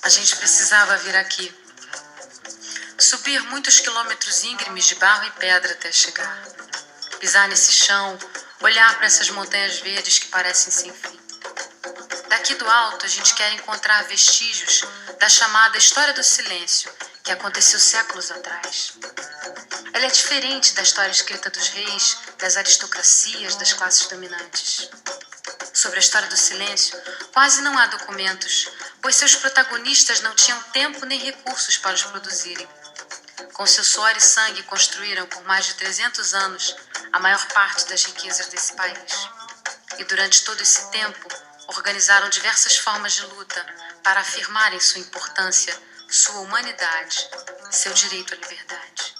A gente precisava vir aqui. Subir muitos quilômetros íngremes de barro e pedra até chegar. Pisar nesse chão, olhar para essas montanhas verdes que parecem sem fim. Daqui do alto, a gente quer encontrar vestígios da chamada História do Silêncio, que aconteceu séculos atrás. Ela é diferente da história escrita dos reis, das aristocracias, das classes dominantes. Sobre a história do silêncio, quase não há documentos, pois seus protagonistas não tinham tempo nem recursos para os produzirem. Com seu suor e sangue construíram por mais de 300 anos a maior parte das riquezas desse país. E durante todo esse tempo, organizaram diversas formas de luta para afirmarem sua importância, sua humanidade, seu direito à liberdade.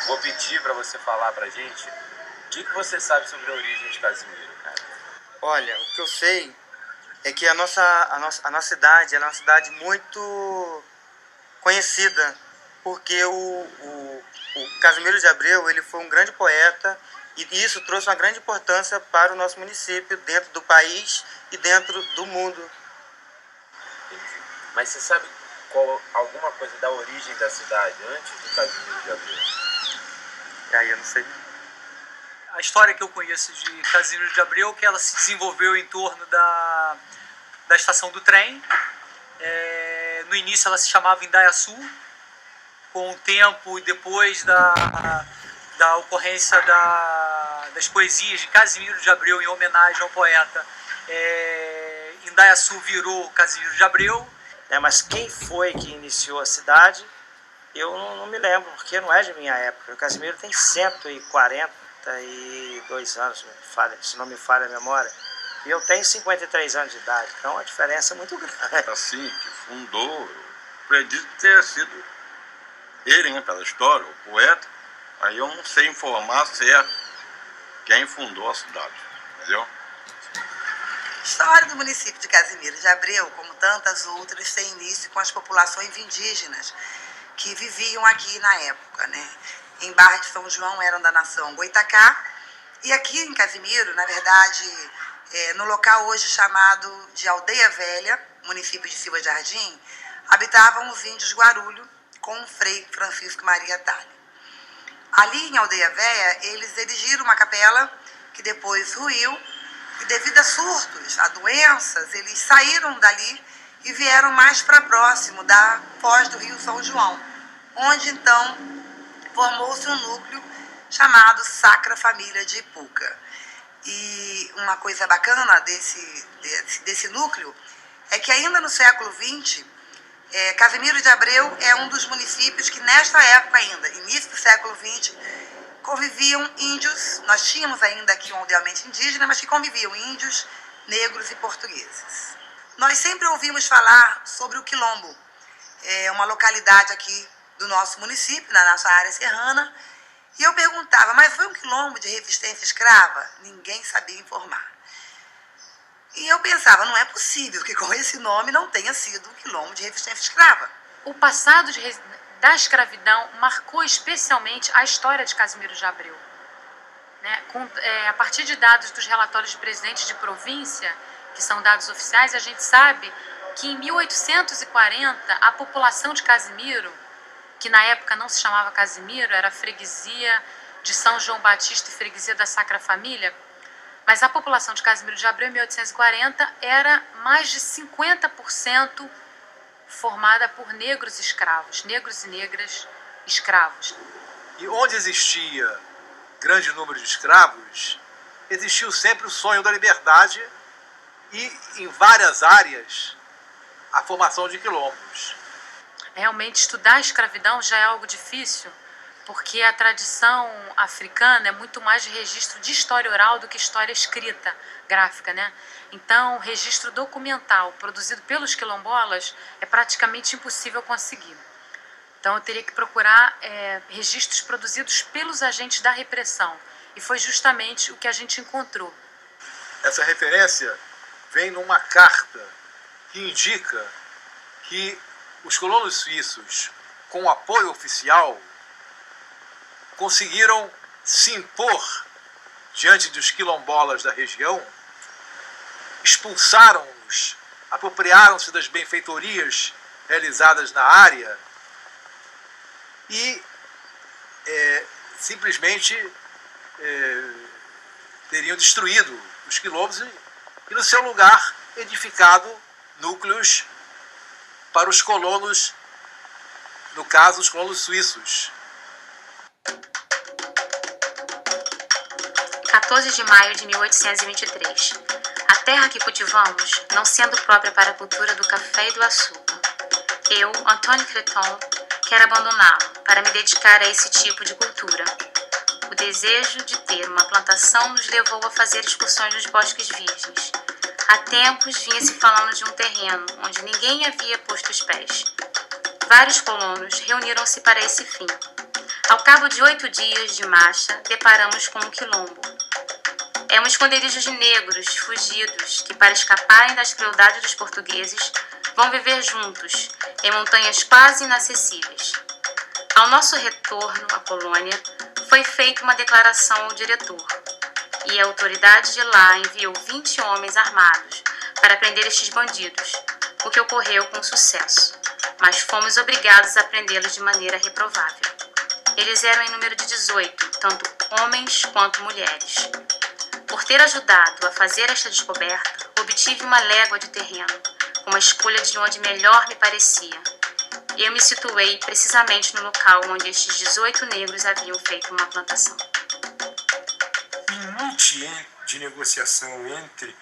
Vou pedir para você falar pra gente o que você sabe sobre a origem de Casimiro, cara. Olha, o que eu sei é que a nossa cidade é uma cidade muito conhecida, porque o Casimiro de Abreu ele foi um grande poeta e isso trouxe uma grande importância para o nosso município, dentro do país e dentro do mundo. Entendi. Mas você sabe alguma coisa da origem da cidade antes do Casimiro de Abreu? E aí eu não sei. A história que eu conheço de Casimiro de Abreu é que ela se desenvolveu em torno da estação do trem. No início ela se chamava Indaiaçu. Com o tempo e depois da ocorrência das poesias de Casimiro de Abreu em homenagem ao poeta, Indaiaçu virou Casimiro de Abreu. Mas quem foi que iniciou a cidade, eu não me lembro, porque não é de minha época. O Casimiro tem 142 anos, se não me falha a memória. E eu tenho 53 anos de idade, então a diferença é muito grande. Assim, que fundou, acredito ter sido ele, né, pela história, o poeta. Aí eu não sei informar certo quem fundou a cidade, entendeu? A história do município de Casimiro de Abreu, como tantas outras, tem início com as populações indígenas que viviam aqui na época, né? Em Barra de São João eram da nação Goitacá, e aqui em Casimiro, na verdade, no local hoje chamado de Aldeia Velha, município de Silva Jardim, habitavam os índios Guarulho com o Frei Francisco Maria Talha. Ali em Aldeia Velha, eles erigiram uma capela que depois ruiu, e devido a surtos, a doenças, eles saíram dali e vieram mais para próximo da foz do Rio São João, onde então formou-se um núcleo chamado Sacra Família de Ipuca. E uma coisa bacana desse núcleo é que ainda no século XX, Casimiro de Abreu é um dos municípios que nesta época ainda, início do século XX, conviviam índios. Nós tínhamos ainda aqui um aldeamento indígena, mas que conviviam índios, negros e portugueses. Nós sempre ouvimos falar sobre o Quilombo, uma localidade aqui do nosso município, na nossa área serrana, e eu perguntava, mas foi um quilombo de resistência escrava? Ninguém sabia informar. E eu pensava, não é possível que com esse nome não tenha sido um quilombo de resistência escrava. O passado da escravidão marcou especialmente a história de Casimiro de Abreu. Né? A partir de dados dos relatórios de presidentes de província, que são dados oficiais, a gente sabe que em 1840 a população de Casimiro, que na época não se chamava Casimiro, era a freguesia de São João Batista e freguesia da Sacra Família, mas a população de Casimiro de Abreu em 1840 era mais de 50% formada por negros escravos, negros e negras escravos. E onde existia grande número de escravos, existiu sempre o sonho da liberdade e, em várias áreas, a formação de quilombos. Realmente, estudar a escravidão já é algo difícil, porque a tradição africana é muito mais de registro de história oral do que história escrita, gráfica, né? Então, registro documental produzido pelos quilombolas é praticamente impossível conseguir. Então, eu teria que procurar registros produzidos pelos agentes da repressão, e foi justamente o que a gente encontrou. Essa referência vem numa carta que indica que os colonos suíços, com apoio oficial, conseguiram se impor diante dos quilombolas da região, expulsaram-os, apropriaram-se das benfeitorias realizadas na área e simplesmente teriam destruído os quilombos e no seu lugar edificado núcleos para os colonos, no caso os colonos suíços. 14 de maio de 1823. A terra que cultivamos, não sendo própria para a cultura do café e do açúcar. Eu, Antônio Creton, quero abandoná-la para me dedicar a esse tipo de cultura. O desejo de ter uma plantação nos levou a fazer excursões nos bosques virgens. Há tempos vinha-se falando de um terreno onde ninguém havia posto os pés. Vários colonos reuniram-se para esse fim. Ao cabo de 8 dias de marcha, deparamos com um quilombo. É um esconderijo de negros fugidos que, para escaparem das crueldades dos portugueses, vão viver juntos em montanhas quase inacessíveis. Ao nosso retorno à colônia, foi feita uma declaração ao diretor, e a autoridade de lá enviou 20 homens armados para prender estes bandidos, o que ocorreu com sucesso, mas fomos obrigados a prendê-los de maneira reprovável. Eles eram em número de 18, tanto homens quanto mulheres. Por ter ajudado a fazer esta descoberta, obtive uma légua de terreno, com uma escolha de onde melhor me parecia. Eu me situei precisamente no local onde estes 18 negros haviam feito uma plantação. O limite de negociação entre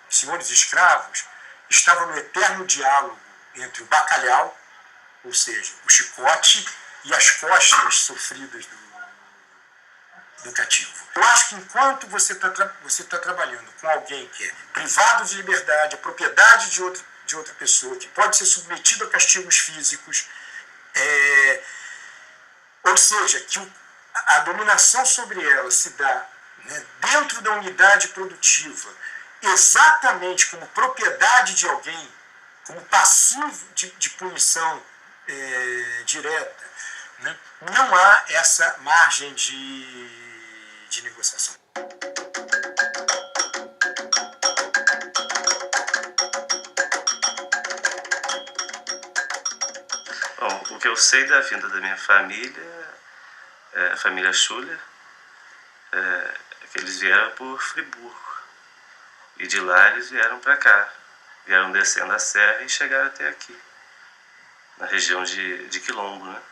senhores escravos estava no eterno diálogo entre o bacalhau, ou seja, o chicote, e as costas sofridas do cativo. Eu acho que enquanto você está trabalhando com alguém que é privado de liberdade, a propriedade de outra pessoa, que pode ser submetido a castigos físicos, ou seja, que a dominação sobre ela se dá, né, dentro da unidade produtiva, exatamente como propriedade de alguém, como passivo de punição direta, né, não há essa margem de negociação. Bom, o que eu sei da vinda da minha família, a família Schuller, é que eles vieram por Friburgo. E de lá eles vieram para cá. Vieram descendo a serra e chegaram até aqui, na região de Quilombo, né?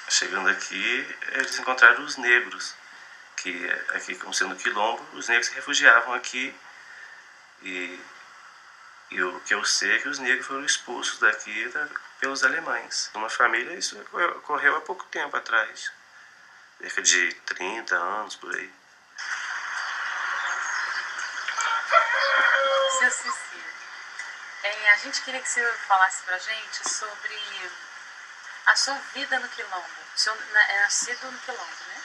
Chegando aqui, eles encontraram os negros, que aqui, como sendo Quilombo, os negros se refugiavam aqui. E o que eu sei é que os negros foram expulsos daqui pelos alemães. Uma família, isso ocorreu há pouco tempo atrás, cerca de 30 anos, por aí. Seu Cecílio, a gente queria que você falasse pra gente sobre a sua vida no Quilombo. O senhor é nascido no Quilombo, né?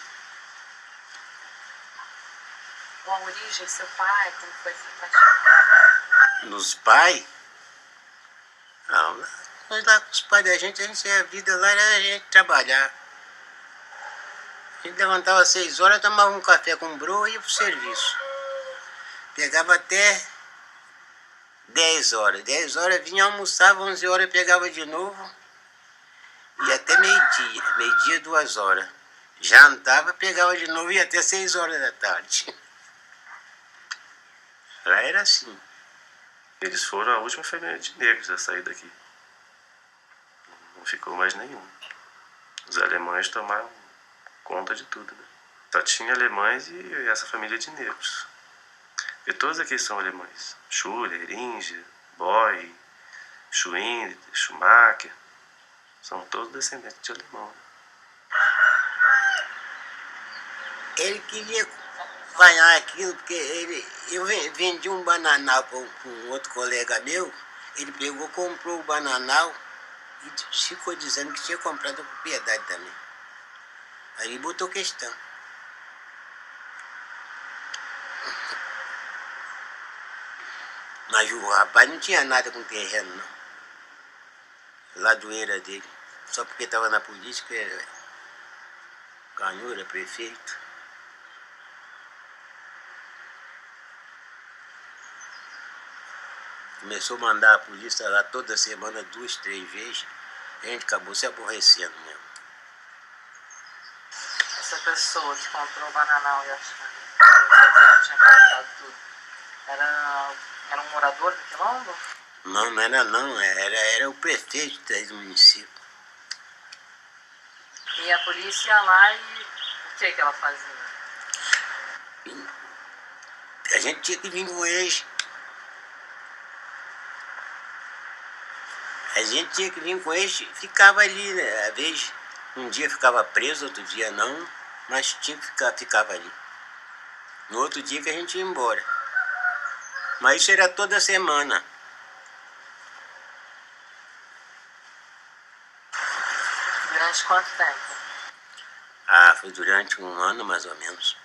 Ou a origem, seu pai, como foi essa paixão? Nos pais? Não, nós lá com os pais da gente a vida lá era a gente trabalhar. A gente levantava às 6 horas, tomava um café com broa e ia pro serviço. Pegava até 10 horas. 10 horas vinha, almoçava, 11 horas pegava de novo. E até meio-dia. Meio-dia, 2 horas. Jantava, pegava de novo e até 6 horas da tarde. Lá era assim. Eles foram a última família de negros a sair daqui. Não ficou mais nenhum. Os alemães tomaram conta de tudo, né? Só tinha alemães e essa família de negros. E todos aqui são alemães. Schuller, Inge, Boy, Schwind, Schumacher. São todos descendentes de alemão. Né? Ele queria ganhar aquilo, porque eu vendi um bananal para um outro colega meu, ele pegou, comprou o bananal e ficou dizendo que tinha comprado a propriedade também. Aí ele botou questão. Mas o rapaz não tinha nada com terreno, não. Ladoeira dele. Só porque estava na política, ganhou, era prefeito. Começou a mandar a polícia lá toda semana, 2, 3 vezes. A gente acabou se aborrecendo mesmo. Essa pessoa que comprou o bananal e a chave, que tinha comprado tudo, era um morador do quilombo? Não, não era não. Era o prefeito do município. E a polícia ia lá e o que ela fazia? A gente tinha que vir com eles. A gente tinha que vir com eles e ficava ali, né? Às vezes, um dia ficava preso, outro dia não, mas tinha que ficava ali. No outro dia que a gente ia embora. Mas isso era toda semana. Durante quanto tempo? Ah, foi durante 1 ano mais ou menos.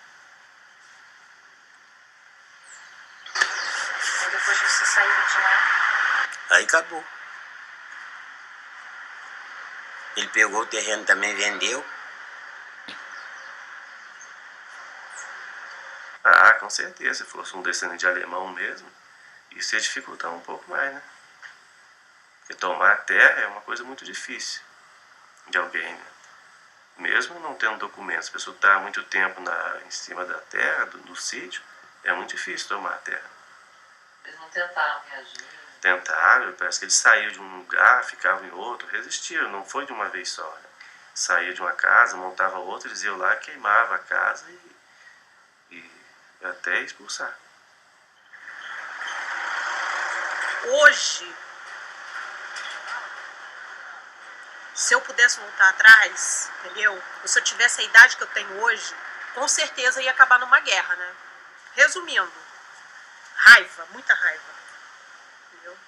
E depois você saiu de lá? Aí acabou. Ele pegou o terreno também, vendeu. Ah, com certeza. Se fosse um descendente de alemão mesmo, isso ia dificultar um pouco mais, né? Porque tomar a terra é uma coisa muito difícil de alguém, né? Mesmo não tendo documentos, a pessoa está há muito tempo em cima da terra, do sítio, é muito difícil tomar a terra. Eles não tentaram reagir? Tentaram, parece que eles saíram de um lugar, ficavam em outro, resistiram, não foi de uma vez só. Né? Saía de uma casa, montava outra, eles iam lá, queimavam a casa e até expulsar. Hoje, se eu pudesse voltar atrás, entendeu? Ou se eu tivesse a idade que eu tenho hoje, com certeza ia acabar numa guerra, né? Resumindo, raiva, muita raiva. Entendeu?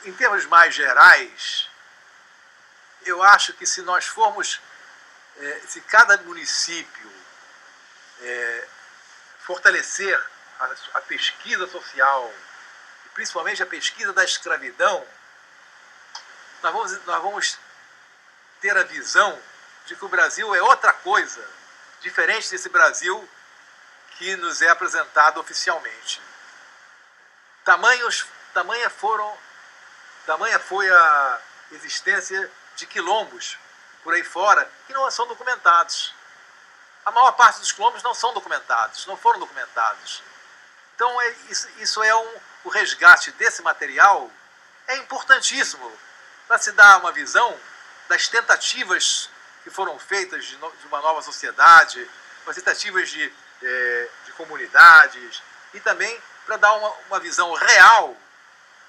Em termos mais gerais, eu acho que se nós formos, se cada município fortalecer a pesquisa social, principalmente a pesquisa da escravidão, nós vamos ter a visão de que o Brasil é outra coisa, diferente desse Brasil que nos é apresentado oficialmente. Tamanha foi a existência de quilombos por aí fora que não são documentados. A maior parte dos quilombos não são documentados, não foram documentados. Então isso é o resgate desse material é importantíssimo para se dar uma visão das tentativas que foram feitas de uma nova sociedade, as tentativas de comunidades e também para dar uma visão real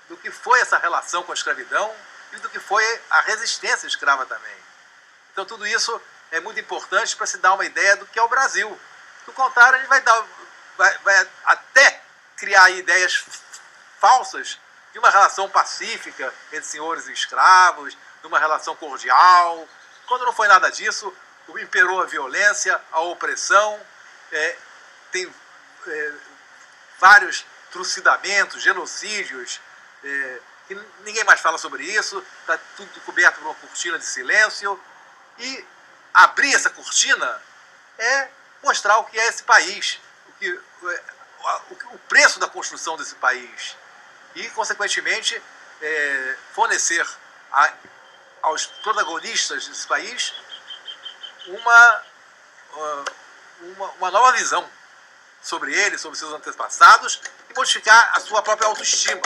do que foi essa relação com a escravidão e do que foi a resistência escrava também. Então tudo isso é muito importante para se dar uma ideia do que é o Brasil. Do contrário, ele vai até criar ideias falsas de uma relação pacífica entre senhores e escravos, de uma relação cordial. Quando não foi nada disso, imperou a violência, a opressão, tem vários trucidamentos, genocídios, que ninguém mais fala sobre isso, está tudo coberto por uma cortina de silêncio. E abrir essa cortina é mostrar o que é esse país, o preço da construção desse país e, consequentemente, fornecer aos protagonistas desse país uma nova visão sobre ele, sobre seus antepassados e modificar a sua própria autoestima.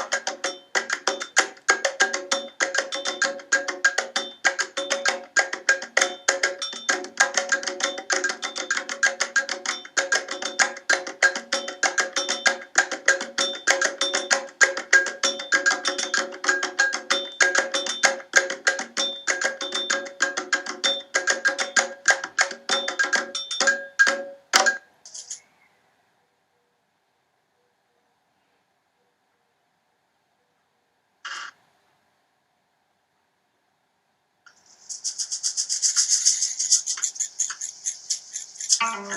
Thank